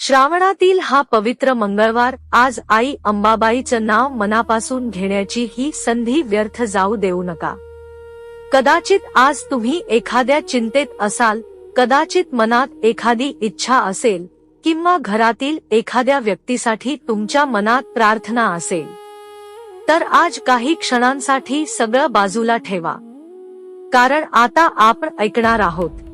श्रावणातील हा पवित्र मंगळवार, आज आई अंबाबाईचं नाव मनापासून घेण्याची ही संधी व्यर्थ जाऊ देऊ नका। कदाचित आज तुम्ही एखाद्या चिंतेत असाल, कदाचित मनात एखादी इच्छा असेल, किंवा घरातील एखाद्या व्यक्तीसाठी तुमच्या मनात प्रार्थना असेल। तर आज काही क्षणांसाठी सगळं बाजूला ठेवा, कारण आता आपण ऐकणार आहोत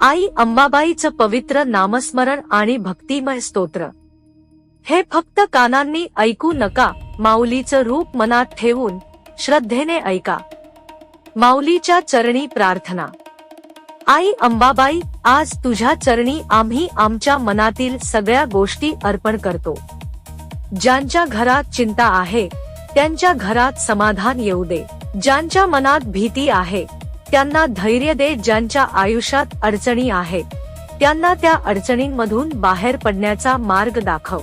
आई अंबाबाईचं पवित्र नामस्मरण आणि भक्तिमय स्तोत्र। हे फक्त कानांनी ऐकू नका, माऊलीचं रूप मनात ठेवून श्रद्धेने ऐका। माऊलीच्या चरणी प्रार्थना। आई अंबाबाई, आज तुझ्या चरणी आम्ही आमच्या मनातील सगळ्या गोष्टी अर्पण करतो। ज्यांच्या घरात चिंता आहे त्यांच्या घरात समाधान येऊ दे, ज्यांच्या मनात भीती आहे त्यांना धैर्य दे, ज्यांच्या आयुष्यात अडचणी आहेत त्यांना त्या अडचणींमधून बाहेर पडण्याचा मार्ग दाखव,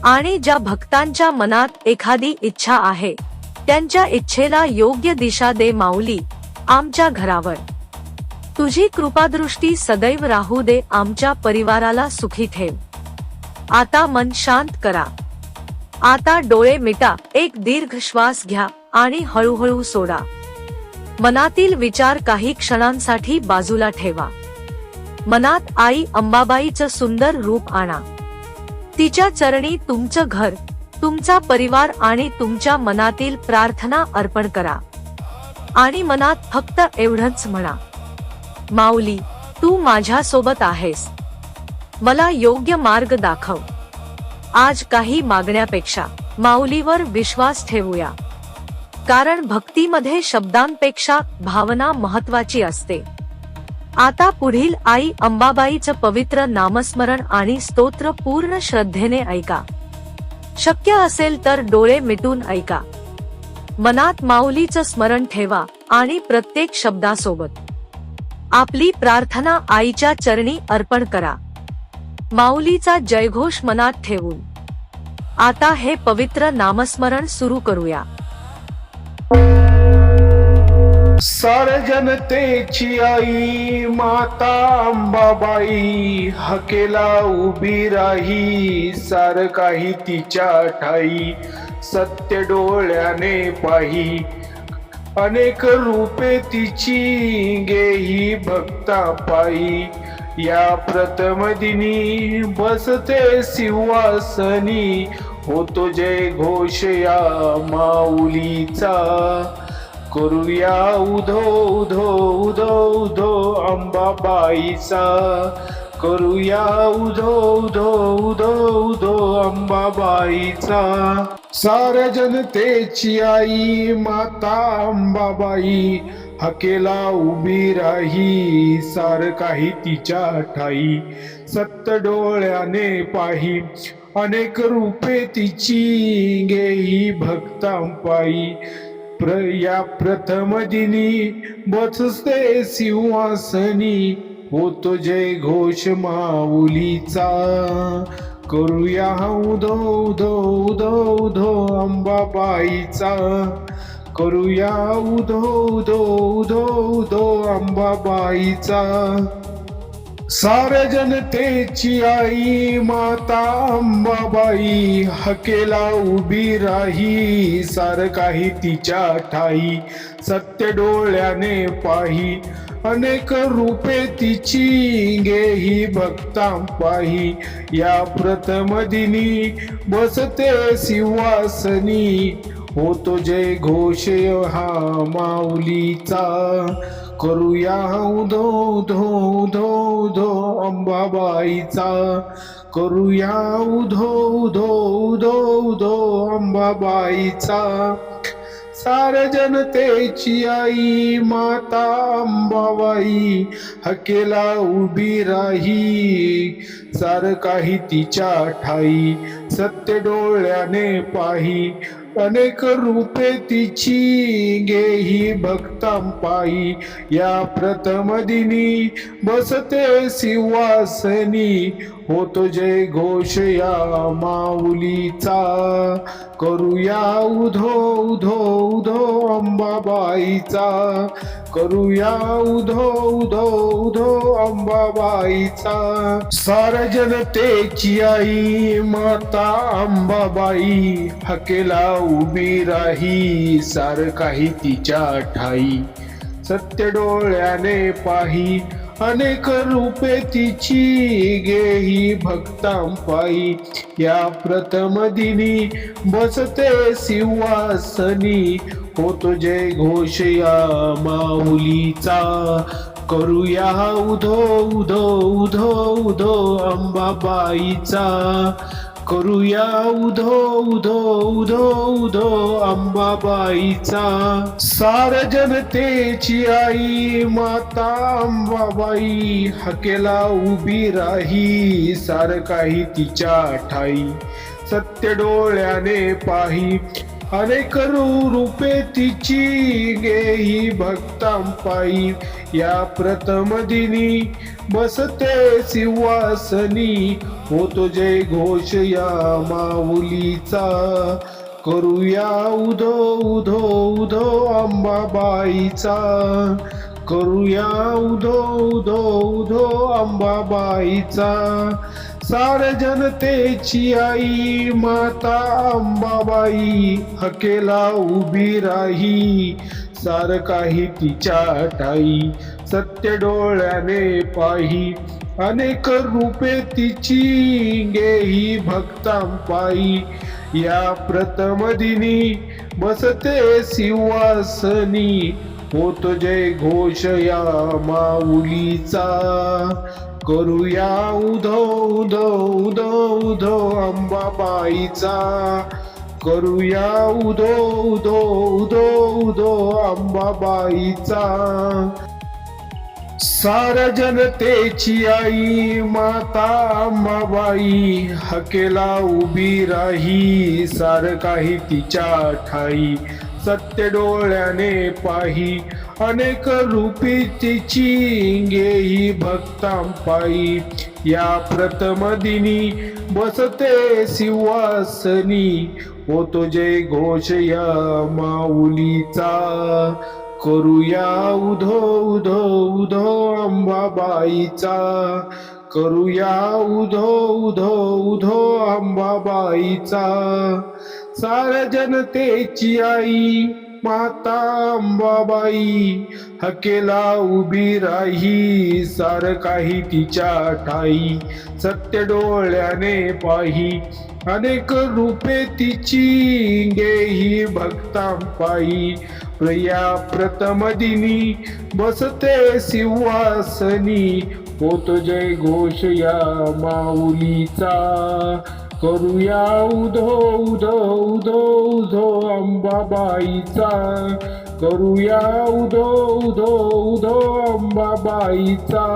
आणि ज्या भक्तांच्या मनात एखादी इच्छा आहे त्यांच्या इच्छेला योग्य दिशा दे। माऊली, आमच्या घरावर तुझी कृपादृष्टी सदैव राहू दे, आमच्या परिवाराला सुखी ठेव। आता मन शांत करा, आता डोळे मिटा, एक दीर्घ श्वास घ्या आणि हळूहळू सोडा। मनातील विचार काही क्षणांसाठी बाजूला ठेवा। मनात आई अंबाबाईचं सुंदर रूप आणा। तिच्या चरणी तुमचं घर, तुमचा परिवार आणि तुमच्या मनातील प्रार्थना अर्पण करा, आणि मनात फक्त एवढंच म्हणा, माऊली, तू माझ्या सोबत आहेस, मला योग्य मार्ग दाखव। आज काही मागण्यापेक्षा माऊलीवर विश्वास ठेवूया, कारण भक्तीमध्ये शब्दांपेक्षा भावना महत्वाची असते। आता पुढील आई अंबाबाईचं पवित्र नामस्मरण आणि स्तोत्र पूर्ण श्रद्धेने ऐका। शक्य असेल तर डोळे मिटून ऐका। मनात माऊलीचं स्मरण ठेवा आणि प्रत्येक शब्दासोबत आपली प्रार्थना आईच्या चरणी अर्पण करा। माऊलीचा जयघोष मनात ठेवून आता हे पवित्र नामस्मरण सुरू करूया। सारे जनतेची आई माता अंबाबाई, हकेला उभी राही सार काही तिच्या ठाई। सत्य डोळ्याने पाही अनेक रूपे तिची, गेही भक्ता पायी। या प्रथम दिनी बसते सिंहासनी, होतो जय घोष या माऊलीचा। करूया उधो उधो उधो उधो अंबाबाईचा, करूया उधो उधो उधो उधो अंबाबाईचा। साऱ्या जनतेची आई माता अंबाबाई, हकेला उभी राही सार काही तिच्या ठाई। सत्य डोळ्याने पाही अनेक रूपे तिची, गेही भक्तांपायी। या प्रथम दिनी बसते सिंहासनी, होतो जय घोष माऊलीचा। करूया उधो उधो उधो उधो अंबाबाईचा, करूया उधो उधो उधो उधो अंबाबाईचा। साऱ्या जनतेची आई माता अंबाबाई, हकेला उभी राही सार काही तिच्या ठाई। सत्य डोळ्याने पाही अनेक रूपे तिची, गेही भक्तांपायी। या प्रथम दिनी बसते सिंहासनी, होतो जय घोष हा माऊलीचा। करूया उधो उधो उधो उधो अंबाबाईचा, करूया उधो उधो उधो उधो अंबाबाईचा। साऱ्या जनतेची आई माता अंबाबाई, हकेला उभी राही सार काही तिच्या ठाई। सत्य डोळ्याने पाही अनेक रूपे तिची, गेही भक्तांपायी। या प्रथम दिनी बसते सिंहासनी, होतो जय घोष या माऊलीचा. करूया उधो उधो उधो अंबाबाईचा. करूया उधो उधो उधो अंबाबाईचा. साऱ्या जनतेची आई माता अंबाबाई हकेला उभी राही सार काही तिच्या ठाई. सत्य डोळ्याने पाही अनेक रूपे तिची गेही भक्तांपायी. या प्रथम दिनी बसते सिंहासनी होतो जय घोष या माऊलीचा. करूया उधो उधो उधो उधो अंबाबाईचा. करूया उधो उधो उधो उधो अंबाबाईचा. सार जनतेची आई माता अंबाबाई हकेला उभी राही सार काही तिच्या ठाई. सत्य डोळ्याने पाही अनेक रूपे तिची गेही भक्तांपायी. या प्रथम दिनी बसते सिंहासनी होतो जय घोष या माऊलीचा. करूया उधो उधो उधो अंबाबाईचा. करूया उधो उधो उधो अंबाबाईचा. साऱ्या जनतेची आई माता अंबाबाई हकेला उभी राही सार काही तिच्या ठाई. सत्य डोळ्याने पाही अनेक रूपे तिची गेही भक्तांपायी. या प्रथम दिनी बसते सिंहासनी होतो जय घोष या माऊलीचा. करूया उधो उधो उधो उधो अंबाबाईचा. करूया उधो उधो उधो उधो अंबाबाईचा. साऱ्या जनतेची आई माता अंबाबाई हकेला उभी राही सार काही तिच्या ठाई. सत्य डोळ्याने पाही अनेक रूपी तिची गेही भक्तांपायी. या प्रथम दिनी बसते सिंहासनी होतो जय घोष या माऊलीचा. करूया उधो उधो उधो अंबाबाईचा. करूया उधो उधो उधो अंबाबाईचा. साऱ्या जनतेची आई माता अंबाबाई हकेला उभी राही सार काही तिच्या ठाई. सत्य डोळ्याने पाही अनेक रूपे तिची गेही भक्तांपायी. या प्रथम दिनी बसते सिंहासनी होतो जय घोष या माऊलीचा. करूया उधो उधो उधो उधो अंबाबाईचा. करूया उधो उधो उधो अंबाबाईचा.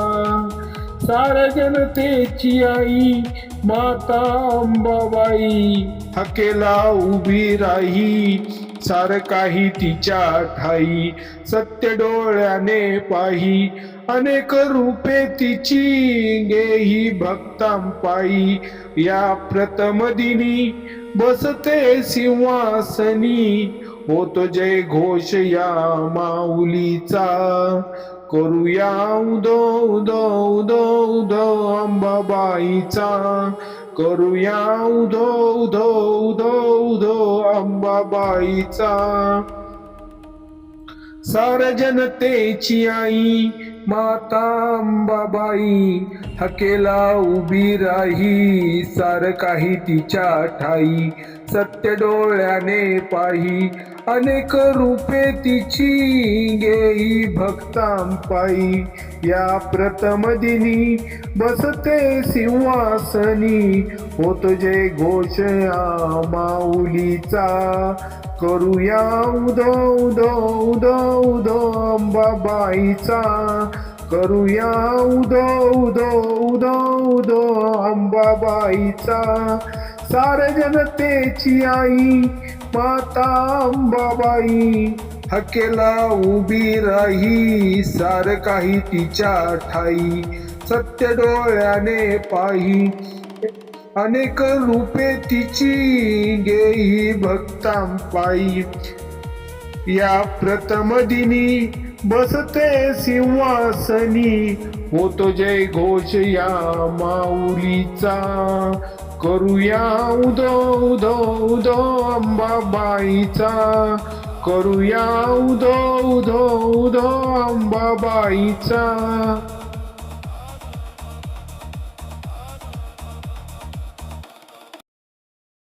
साऱ्या जनतेची आई माता अंबाबाई हकेला उभी राही सार काही तिच्या ठाई. सत्य डोळ्याने पाही अनेक रूपे तिची गेही भक्तांपायी. या प्रथम दिनी बसते सिंहासनी होतो जय घोष या माऊलीचा. करूया उधो उधो उधो उधो अंबाबाईचा. करूया उधो उधो उधो उधो अंबाबाईचा. साऱ्या जनतेची आई माता अंबाबाई हकेला उभी राही सार काही तिच्या ठाई. सत्य डोळ्याने पाही अनेक रूपे तिची गेही भक्तांपायी. या प्रथम दिनी बसते सिंहासनी होतो जय घोष या माऊलीचा. करूया उधो उधो उधो उधो अंबाबाईचा. करूया उधो उधो उधो उधो अंबाबाईचा. साऱ्या जनतेची आई माता अंबाबाई हकेला उभी राही सार काही तिच्या ठाई सत्य डोळ्याने पाही अनेक रूपे तिची गेही भक्तां पायी या प्रथम दिनी बसते सिंहासनी होतो जय घोष या माऊलीचा करूया उदो उदो उदो अंबाबाईचा करूया उदो उदो उदो अंबाबाईचा